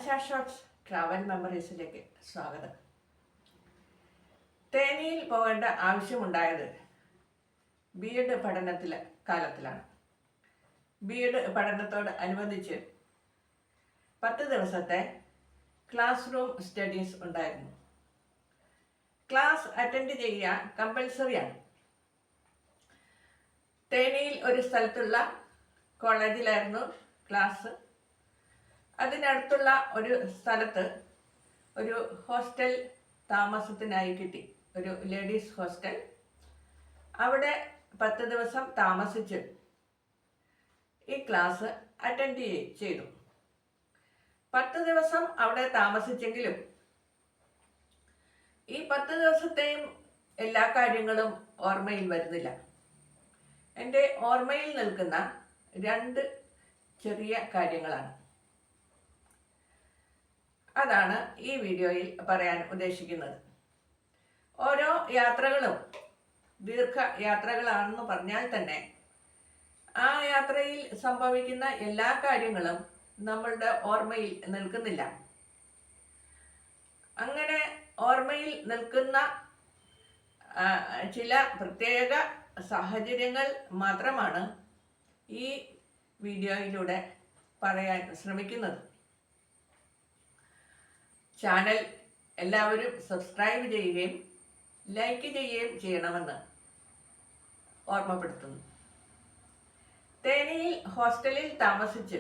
ASHA shorts travel മെമ്മറീസിലേക്ക് സ്വാഗതം. തേനിയിൽ പോകേണ്ട ആവശ്യമുണ്ടായത് ബി.എഡ് കാലത്തിലാണ്. ബി.എഡ് പഠനത്തോട് അനുബന്ധിച്ച് 10 ദിവസത്തെ ക്ലാസ് റൂം സ്റ്റഡീസ് ഉണ്ടായിരുന്നു. ക്ലാസ് അറ്റൻഡ് ചെയ്യാൻ കമ്പൽസറിയാണ്. തേനിയിൽ ഒരു സ്ഥലത്തുള്ള കോളേജിലായിരുന്നു ക്ലാസ്. അതിനടുത്തുള്ള ഒരു സ്ഥലത്ത് ഒരു ഹോസ്റ്റൽ താമസത്തിനായി കിട്ടി, ഒരു ലേഡീസ് ഹോസ്റ്റൽ. അവിടെ 10 ദിവസം താമസിച്ച് ഈ ക്ലാസ് അറ്റൻഡ് ചെയ്തു. 10 ദിവസം അവിടെ താമസിച്ചെങ്കിലും ഈ 10 ദിവസത്തെയും എല്ലാ കാര്യങ്ങളും ഓർമ്മയിൽ വരുന്നില്ല. എൻ്റെ ഓർമ്മയിൽ നിൽക്കുന്ന 2 ചെറിയ കാര്യങ്ങളാണ്. അതാണ് ഈ വീഡിയോയിൽ പറയാൻ ഉദ്ദേശിക്കുന്നത്. ഓരോ യാത്രകളും ദീർഘയാത്രകളാണെന്ന് പറഞ്ഞാൽ തന്നെ ആ യാത്രയിൽ സംഭവിക്കുന്ന എല്ലാ കാര്യങ്ങളും നമ്മളുടെ ഓർമ്മയിൽ നിൽക്കുന്നില്ല. അങ്ങനെ ഓർമ്മയിൽ നിൽക്കുന്ന ചില പ്രത്യേക സാഹചര്യങ്ങൾ മാത്രമാണ് ഈ വീഡിയോയിലൂടെ പറയാൻ ശ്രമിക്കുന്നത്. ചാനൽ എല്ലാവരും സബ്സ്ക്രൈബ് ചെയ്യുകയും ലൈക്ക് ചെയ്യുകയും ചെയ്യണമെന്ന് ഓർമ്മപ്പെടുത്തുന്നു. തേനിയിൽ ഹോസ്റ്റലിൽ താമസിച്ച്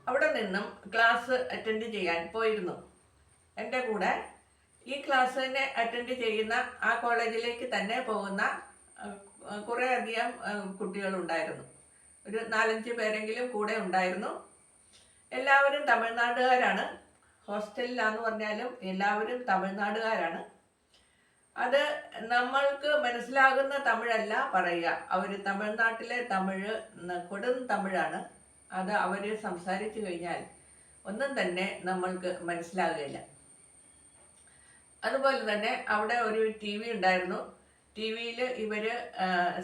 അവിടെ നിന്നും ക്ലാസ് അറ്റൻഡ് ചെയ്യാൻ പോയിരുന്നു. എൻ്റെ കൂടെ ഈ ക്ലാസ് തന്നെ അറ്റൻഡ് ചെയ്യുന്ന ആ കോളേജിലേക്ക് തന്നെ പോകുന്ന കുറേ അധികം കുട്ടികളുണ്ടായിരുന്നു. ഒരു 4-5 പേരെങ്കിലും കൂടെ ഉണ്ടായിരുന്നു. എല്ലാവരും തമിഴ്നാടുകാരാണ്. ഹോസ്റ്റലിലാന്ന് പറഞ്ഞാലും എല്ലാവരും തമിഴ്നാടുകാരാണ്. അത് നമ്മൾക്ക് മനസ്സിലാകുന്ന തമിഴല്ല പറയുക. അവർ തമിഴ്നാട്ടിലെ തമിഴ് കൊടും തമിഴാണ്. അത് അവർ സംസാരിച്ചു കഴിഞ്ഞാൽ ഒന്നും തന്നെ നമ്മൾക്ക് മനസ്സിലാകുകയില്ല. അതുപോലെ തന്നെ അവിടെ ഒരു TV ഉണ്ടായിരുന്നു. TV-യിൽ ഇവർ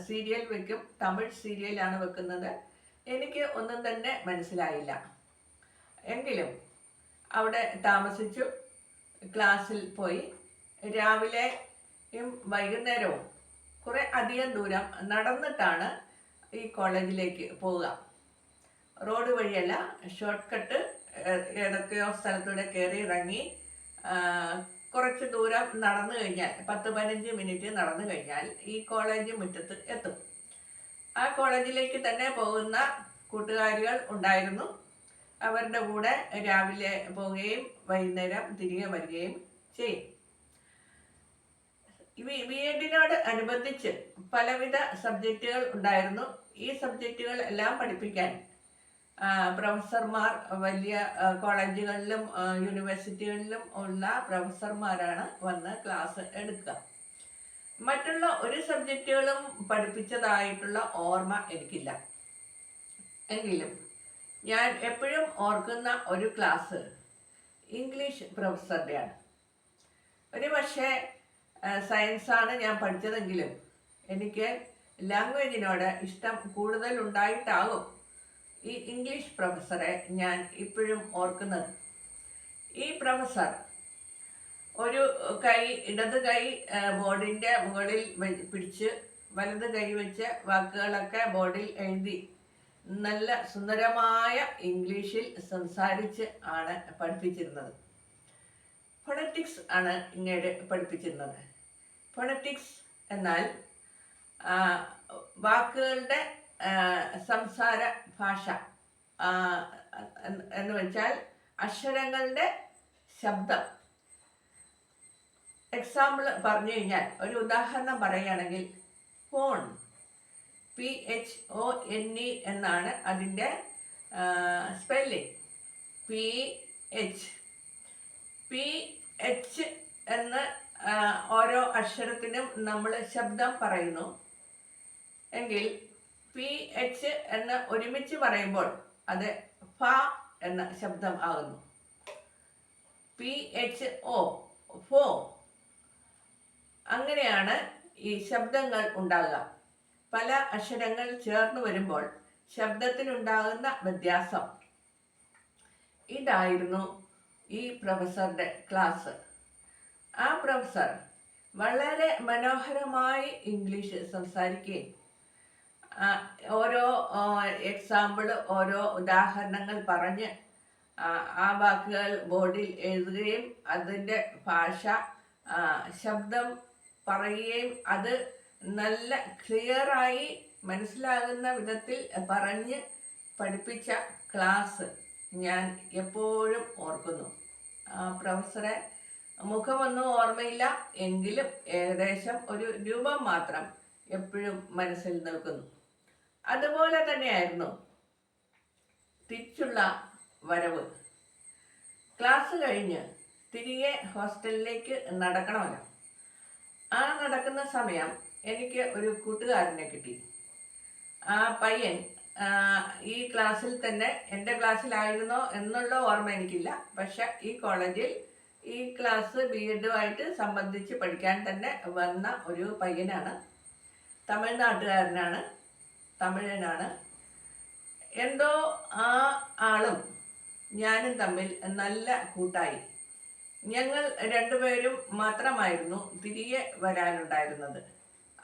സീരിയൽ വെക്കും. തമിഴ് സീരിയലാണ് വെക്കുന്നത്. എനിക്ക് ഒന്നും തന്നെ മനസ്സിലായില്ല. എങ്കിലും അവിടെ താമസിച്ചു, ക്ലാസ്സിൽ പോയി. രാവിലെയും വൈകുന്നേരവും കുറേ അധികം ദൂരം നടന്നിട്ടാണ് ഈ കോളേജിലേക്ക് പോവുക. റോഡ് വഴിയല്ല, ഷോർട്ട് കട്ട് ഏതൊക്കെയോ സ്ഥലത്തൂടെ കയറി ഇറങ്ങി കുറച്ച് ദൂരം നടന്നു കഴിഞ്ഞാൽ 10-15 മിനിറ്റ് നടന്നു കഴിഞ്ഞാൽ ഈ കോളേജ് മുറ്റത്ത് എത്തും. ആ കോളേജിലേക്ക് തന്നെ പോകുന്ന കൂട്ടുകാരികൾ ഉണ്ടായിരുന്നു. അവരുടെ കൂടെ രാവിലെ പോവുകയും വൈകുന്നേരം തിരികെ വരികയും ചെയ്യും. ബി.എഡിനോട് അനുബന്ധിച്ച് പലവിധ സബ്ജക്റ്റുകൾ ഉണ്ടായിരുന്നു. ഈ സബ്ജക്റ്റുകൾ എല്ലാം പഠിപ്പിക്കാൻ പ്രൊഫസർമാർ വലിയ കോളേജുകളിലും യൂണിവേഴ്സിറ്റികളിലും ഉള്ള പ്രൊഫസർമാരാണ് വന്ന് ക്ലാസ് എടുക്കുക. മറ്റുള്ള ഒരു സബ്ജക്റ്റുകളും പഠിപ്പിച്ചതായിട്ടുള്ള ഓർമ്മ എനിക്കില്ല. എങ്കിലും ഞാൻ എപ്പോഴും ഓർക്കുന്ന ഒരു ക്ലാസ് ഇംഗ്ലീഷ് പ്രൊഫസറുടെയാണ്. ഒരു പക്ഷേ സയൻസാണ് ഞാൻ പഠിച്ചതെങ്കിലും എനിക്ക് ലാംഗ്വേജിനോട് ഇഷ്ടം കൂടുതലുണ്ടായിട്ടാകും ഈ ഇംഗ്ലീഷ് പ്രൊഫസറെ ഞാൻ ഇപ്പോഴും ഓർക്കുന്നത്. ഈ പ്രൊഫസർ ഒരു ഇടത് കൈ ബോർഡിൻ്റെ മുകളിൽ പിടിച്ച് വലത് കൈ വെച്ച് വാക്കുകളൊക്കെ ബോർഡിൽ എഴുതി നല്ല സുന്ദരമായ ഇംഗ്ലീഷിൽ സംസാരിച്ച് ആണ് പഠിപ്പിച്ചിരുന്നത്. ഫോണറ്റിക്സ് ആണ് ഇങ്ങോട്ട് പഠിപ്പിച്ചിരുന്നത്. ഫോണറ്റിക്സ് എന്നാൽ വാക്കുകളുടെ സംസാര ഭാഷ എന്ന് വെച്ചാൽ അക്ഷരങ്ങളുടെ ശബ്ദം. എക്സാമ്പിൾ പറഞ്ഞു കഴിഞ്ഞാൽ, ഒരു ഉദാഹരണം പറയുകയാണെങ്കിൽ, ഫോൺ PHONE എന്നാണ് അതിൻ്റെ സ്പെല്ലിംഗ്. PH എന്ന് ഓരോ അക്ഷരത്തിനും നമ്മൾ ശബ്ദം പറയുന്നു. എങ്കിൽ PH എന്ന് ഒരുമിച്ച് പറയുമ്പോൾ അത് ഫ എന്ന ശബ്ദം ആകുന്നു. PHO ഫോ. അങ്ങനെയാണ് ഈ ശബ്ദങ്ങൾ ഉണ്ടാകുക. പല അക്ഷരങ്ങൾ ചേർന്ന് വരുമ്പോൾ ശബ്ദത്തിനുണ്ടാകുന്ന വ്യത്യാസം ഇതായിരുന്നു ഈ പ്രൊഫസറുടെ ക്ലാസ്. ആ പ്രൊഫസർ വളരെ മനോഹരമായി ഇംഗ്ലീഷ് സംസാരിക്കുകയും ഓരോ എക്സാമ്പിൾ, ഓരോ ഉദാഹരണങ്ങൾ പറഞ്ഞ് ആ വാക്കുകൾ ബോർഡിൽ എഴുതുകയും അതിൻ്റെ ഭാഷ, ശബ്ദം പറയുകയും അത് നല്ല ക്ലിയറായി മനസ്സിലാകുന്ന വിധത്തിൽ പറഞ്ഞ് പഠിപ്പിച്ച ക്ലാസ് ഞാൻ എപ്പോഴും ഓർക്കുന്നു. പ്രൊഫസറെ മുഖമൊന്നും ഓർമ്മയില്ല, എങ്കിലും ഏകദേശം ഒരു രൂപം മാത്രം എപ്പോഴും മനസ്സിൽ നിൽക്കുന്നു. അതുപോലെ തന്നെയായിരുന്നു തിരിച്ചുള്ള വരവ്. ക്ലാസ് കഴിഞ്ഞ് തിരികെ ഹോസ്റ്റലിലേക്ക് നടക്കണമല്ലോ. ആ നടക്കുന്ന സമയം എനിക്ക് ഒരു കൂട്ടുകാരനെ കിട്ടി. ആ പയ്യൻ ഈ ക്ലാസ്സിൽ തന്നെ, എൻ്റെ ക്ലാസ്സിലായിരുന്നോ എന്നുള്ള ഓർമ്മ എനിക്കില്ല, പക്ഷെ ഈ കോളേജിൽ ഈ ക്ലാസ് ബി.എഡുമായിട്ട് സംബന്ധിച്ച് പഠിക്കാൻ തന്നെ വന്ന ഒരു പയ്യനാണ്. തമിഴ്നാട്ടുകാരനാണ്, തമിഴനാണ്. എന്തോ ആ ആളും ഞാനും തമ്മിൽ നല്ല കൂട്ടായി. ഞങ്ങൾ രണ്ടുപേരും മാത്രമായിരുന്നു തിരികെ വരാനുണ്ടായിരുന്നത്.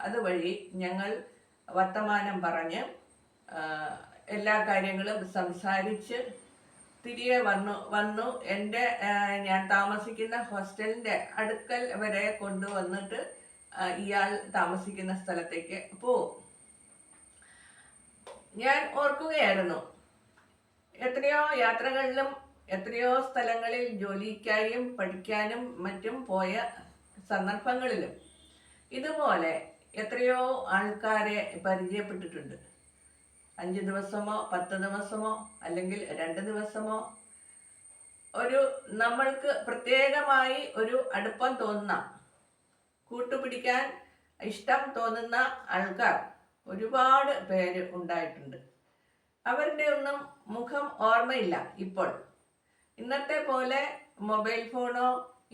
അതുവഴി ഞങ്ങൾ വർത്തമാനം പറഞ്ഞ് എല്ലാ കാര്യങ്ങളും സംസാരിച്ച് തിരികെ വന്നു എൻ്റെ ഞാൻ താമസിക്കുന്ന ഹോസ്റ്റലിൻ്റെ അടുക്കൽ വരെ കൊണ്ടുവന്നിട്ട് ഇയാൾ താമസിക്കുന്ന സ്ഥലത്തേക്ക് പോവും. ഞാൻ ഓർക്കുകയായിരുന്നു, എത്രയോ യാത്രകളിലും എത്രയോ സ്ഥലങ്ങളിൽ ജോലിക്കായും പഠിക്കാനും മറ്റും പോയ സന്ദർഭങ്ങളിലും ഇതുപോലെ എത്രയോ ആൾക്കാരെ പരിചയപ്പെട്ടിട്ടുണ്ട്. 5 ദിവസമോ 10 ദിവസമോ അല്ലെങ്കിൽ 2 ദിവസമോ നമ്മൾക്ക് പ്രത്യേകമായി ഒരു അടുപ്പം തോന്നുന്ന, കൂട്ടുപിടിക്കാൻ ഇഷ്ടം തോന്നുന്ന ആൾക്കാർ ഒരുപാട് പേര് ഉണ്ടായിട്ടുണ്ട്. അവരുടെ ഒന്നും മുഖം ഓർമ്മയില്ല ഇപ്പോൾ. ഇന്നത്തെ പോലെ മൊബൈൽ ഫോണോ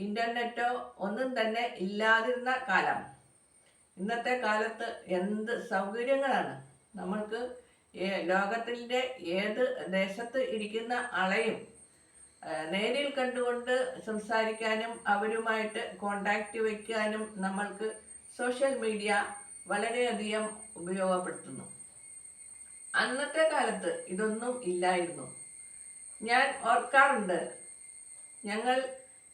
ഇൻ്റർനെറ്റോ ഒന്നും തന്നെ ഇല്ലാതിരുന്ന കാലം. ഇന്നത്തെ കാലത്ത് എന്ത് സൗകര്യങ്ങളാണ്! നമ്മൾക്ക് ലോകത്തിൻ്റെ ഏത് ദേശത്ത് ഇരിക്കുന്ന ആളെയും നേരിൽ കണ്ടുകൊണ്ട് സംസാരിക്കാനും അവരുമായിട്ട് കോണ്ടാക്റ്റ് വയ്ക്കാനും നമ്മൾക്ക് സോഷ്യൽ മീഡിയ വളരെയധികം ഉപയോഗപ്പെടുത്തുന്നു. അന്നത്തെ കാലത്ത് ഇതൊന്നും ഇല്ലായിരുന്നു. ഞാൻ ഓർക്കാറുണ്ട്, ഞങ്ങൾ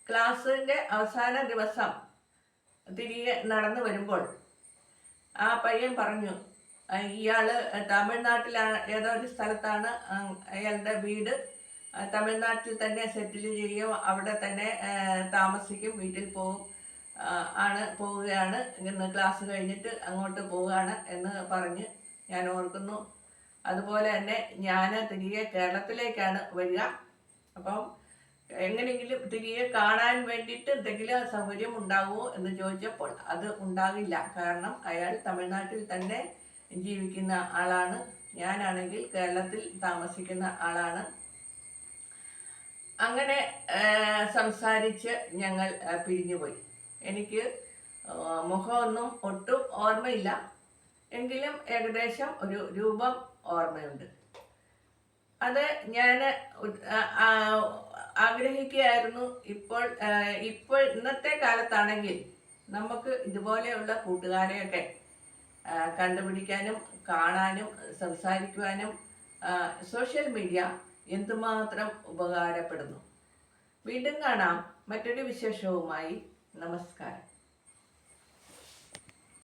ക്ലാസ്സിൻ്റെ അവസാന ദിവസം തിരികെ നടന്നു വരുമ്പോൾ ആ പയ്യൻ പറഞ്ഞു, ഇയാള് തമിഴ്നാട്ടിലാണ്, ഏതോ ഒരു സ്ഥലത്താണ് അയാളുടെ വീട്. തമിഴ്നാട്ടിൽ തന്നെ സെറ്റിൽ ചെയ്യും, അവിടെ തന്നെ താമസിക്കും, വീട്ടിൽ പോവുകയാണ്, ഇന്ന് ക്ലാസ് കഴിഞ്ഞിട്ട് അങ്ങോട്ട് പോവുകയാണ് എന്ന് പറഞ്ഞ് ഞാൻ ഓർക്കുന്നു. അതുപോലെ തന്നെ ഞാൻ തിരികെ കേരളത്തിലേക്കാണ് വരിക. അപ്പം എങ്ങനെയെങ്കിലും തിരികെ കാണാൻ വേണ്ടിയിട്ട് എന്തെങ്കിലും സൗകര്യം ഉണ്ടാവുമോ എന്ന് ചോദിച്ചപ്പോൾ അത് ഉണ്ടാകില്ല, കാരണം അയാൾ തമിഴ്നാട്ടിൽ തന്നെ ജീവിക്കുന്ന ആളാണ്, ഞാനാണെങ്കിൽ കേരളത്തിൽ താമസിക്കുന്ന ആളാണ്. അങ്ങനെ സംസാരിച്ച് ഞങ്ങൾ പിരിഞ്ഞുപോയി. എനിക്ക് മുഖമൊന്നും ഒട്ടും ഓർമ്മയില്ല, എങ്കിലും ഏകദേശം ഒരു രൂപം ഓർമ്മയുണ്ട്. അത് ഞാൻ ആഗ്രഹിക്കുകയായിരുന്നു. ഇപ്പോൾ ഇന്നത്തെ കാലത്താണെങ്കിൽ നമുക്ക് ഇതുപോലെയുള്ള കൂട്ടുകാരെയൊക്കെ കണ്ടുപിടിക്കാനും കാണാനും സംസാരിക്കുവാനും സോഷ്യൽ മീഡിയ എന്തുമാത്രം ഉപകാരപ്പെടുന്നു. വീണ്ടും കാണാം മറ്റൊരു വിശേഷവുമായി. നമസ്കാരം.